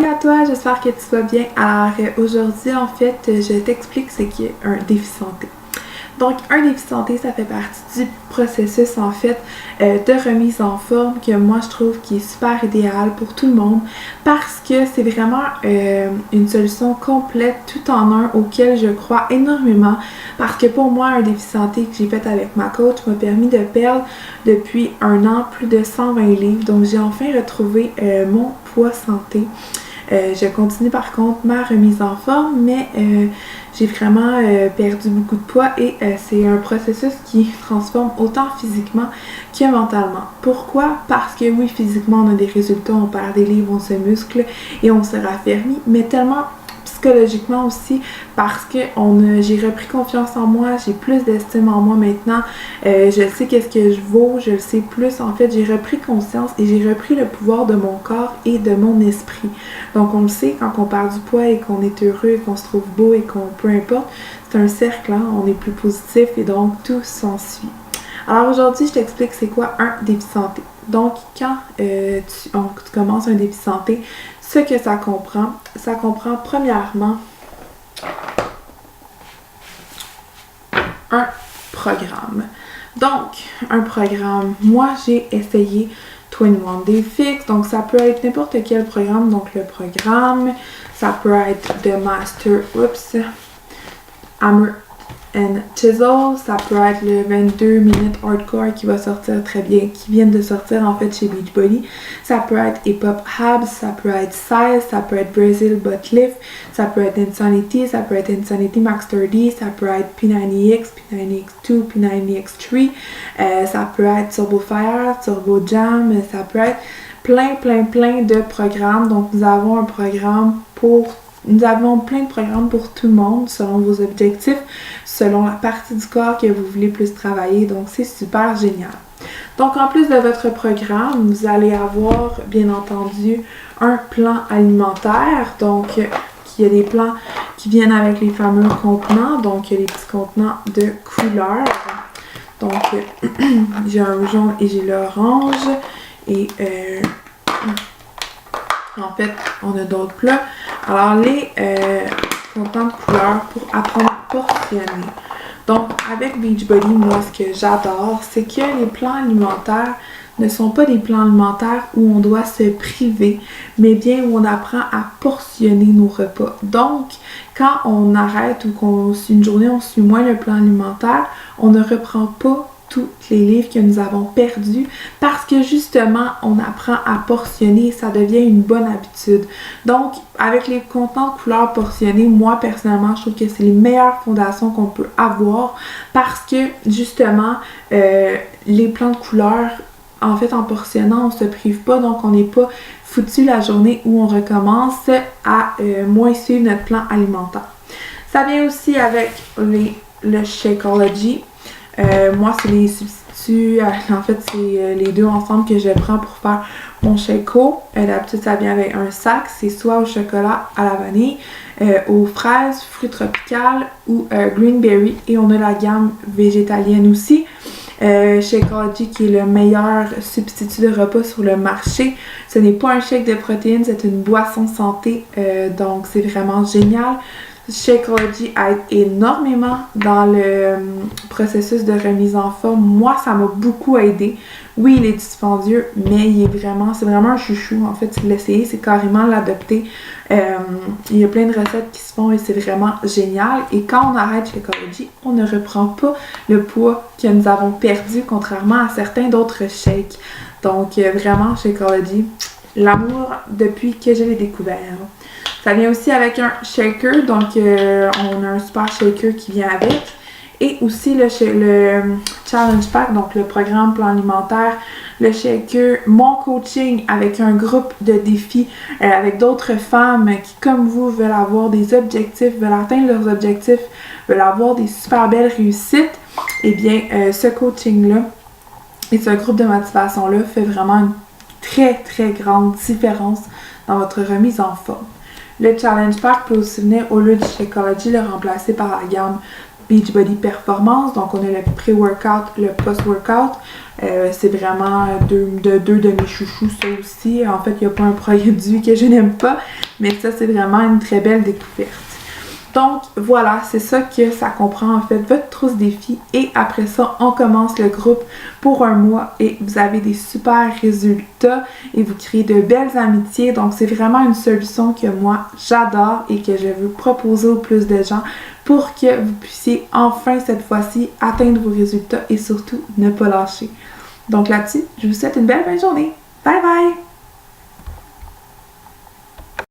à toi, j'espère que tu vas bien. Alors aujourd'hui en fait, je t'explique ce qu'est un défi santé. Donc un défi santé, ça fait partie du processus en fait de remise en forme que moi je trouve qui est super idéal pour tout le monde parce que c'est vraiment une solution complète tout en un auquel je crois énormément parce que pour moi un défi santé que j'ai fait avec ma coach m'a permis de perdre depuis un an plus de 120 livres. Donc j'ai enfin retrouvé mon poids santé. Je continue par contre ma remise en forme, mais j'ai vraiment perdu beaucoup de poids et c'est un processus qui transforme autant physiquement que mentalement. Pourquoi? Parce que oui, physiquement on a des résultats, on perd des livres, on se muscle et on se raffermit, mais tellement psychologiquement aussi parce que j'ai repris confiance en moi, j'ai plus d'estime en moi maintenant, je sais qu'est-ce que je vaux, je le sais plus en fait, j'ai repris conscience et j'ai repris le pouvoir de mon corps et de mon esprit. Donc on le sait, quand on perd du poids et qu'on est heureux et qu'on se trouve beau et qu'on peu importe, c'est un cercle, hein? On est plus positif et donc tout s'ensuit. Alors aujourd'hui, je t'explique c'est quoi un défi santé. Donc quand tu commences un défi santé, ce que ça comprend premièrement un programme. Donc, un programme, moi j'ai essayé 21 Day Fix, donc ça peut être n'importe quel programme, donc le programme, ça peut être The Master, Hammer and Chisel, ça peut être le 22 minutes hardcore qui va sortir très bien, qui vient de sortir en fait chez Beachbody. Ça peut être Hip Hop Abs, ça peut être Size, ça peut être Brazil Butt Lift, ça peut être Insanity, ça peut être Insanity Max 30, ça peut être P90X, P90X2, P90X3, ça peut être Turbo Fire, Turbo Jam, ça peut être plein de programmes. Donc nous avons plein de programmes pour tout le monde selon vos objectifs, selon la partie du corps que vous voulez plus travailler. Donc, c'est super génial. Donc, en plus de votre programme, vous allez avoir, bien entendu, un plan alimentaire. Donc, il y a des plans qui viennent avec les fameux contenants. Donc, il y a les petits contenants de couleurs. Donc, j'ai un jaune et j'ai l'orange. Et en fait, on a d'autres plats. Alors, les contenants de couleurs pour apprendre à portionner. Donc, avec Beachbody, moi, ce que j'adore, c'est que les plans alimentaires ne sont pas des plans alimentaires où on doit se priver, mais bien où on apprend à portionner nos repas. Donc, quand on arrête ou une journée, on suit moins le plan alimentaire, on ne reprend pas tous les livres que nous avons perdus parce que justement on apprend à portionner, ça devient une bonne habitude. Donc avec les contenants de couleurs portionnés, moi personnellement je trouve que c'est les meilleures fondations qu'on peut avoir parce que justement les plans de couleurs, en fait en portionnant on se prive pas, donc on n'est pas foutu la journée où on recommence à moins suivre notre plan alimentaire. Ça vient aussi avec le Shakeology. Moi, c'est les substituts, en fait, c'est les deux ensemble que je prends pour faire mon Shake-O. D'habitude, ça vient avec un sac, c'est soit au chocolat à la vanille, aux fraises, fruits tropicales ou greenberry. Et on a la gamme végétalienne aussi. Shakeology qui est le meilleur substitut de repas sur le marché. Ce n'est pas un shake de protéines, c'est une boisson santé, donc c'est vraiment génial. Shakeology aide énormément dans le processus de remise en forme. Moi, ça m'a beaucoup aidé. Oui, il est dispendieux, mais c'est vraiment un chouchou. En fait, si vous l'essayez, c'est carrément l'adopter. Il y a plein de recettes qui se font et c'est vraiment génial. Et quand on arrête Shakeology, on ne reprend pas le poids que nous avons perdu, contrairement à certains d'autres shakes. Donc, vraiment, Shakeology, l'amour depuis que je l'ai découvert. Ça vient aussi avec un shaker, donc on a un super shaker qui vient avec. Et aussi le Challenge Pack, donc le programme plan alimentaire, le shaker, mon coaching avec un groupe de défis, avec d'autres femmes qui, comme vous, veulent avoir des objectifs, veulent atteindre leurs objectifs, veulent avoir des super belles réussites. Eh bien, ce coaching-là et ce groupe de motivation-là fait vraiment une très grande différence dans votre remise en forme. Le Challenge Pack peut aussi venir au lieu du Shakeology, le remplacer par la gamme Beachbody Performance. Donc on a le pré-workout, le post-workout. C'est vraiment deux de mes chouchous, ça aussi. En fait, il n'y a pas un produit que je n'aime pas. mais ça, c'est vraiment une très belle découverte. Donc voilà, c'est ça que ça comprend en fait, votre trousse défi, et après ça, on commence le groupe pour un mois et vous avez des super résultats et vous créez de belles amitiés. Donc c'est vraiment une solution que moi j'adore et que je veux proposer au plus de gens pour que vous puissiez enfin cette fois-ci atteindre vos résultats et surtout ne pas lâcher. Donc là-dessus, je vous souhaite une belle fin de journée. Bye bye!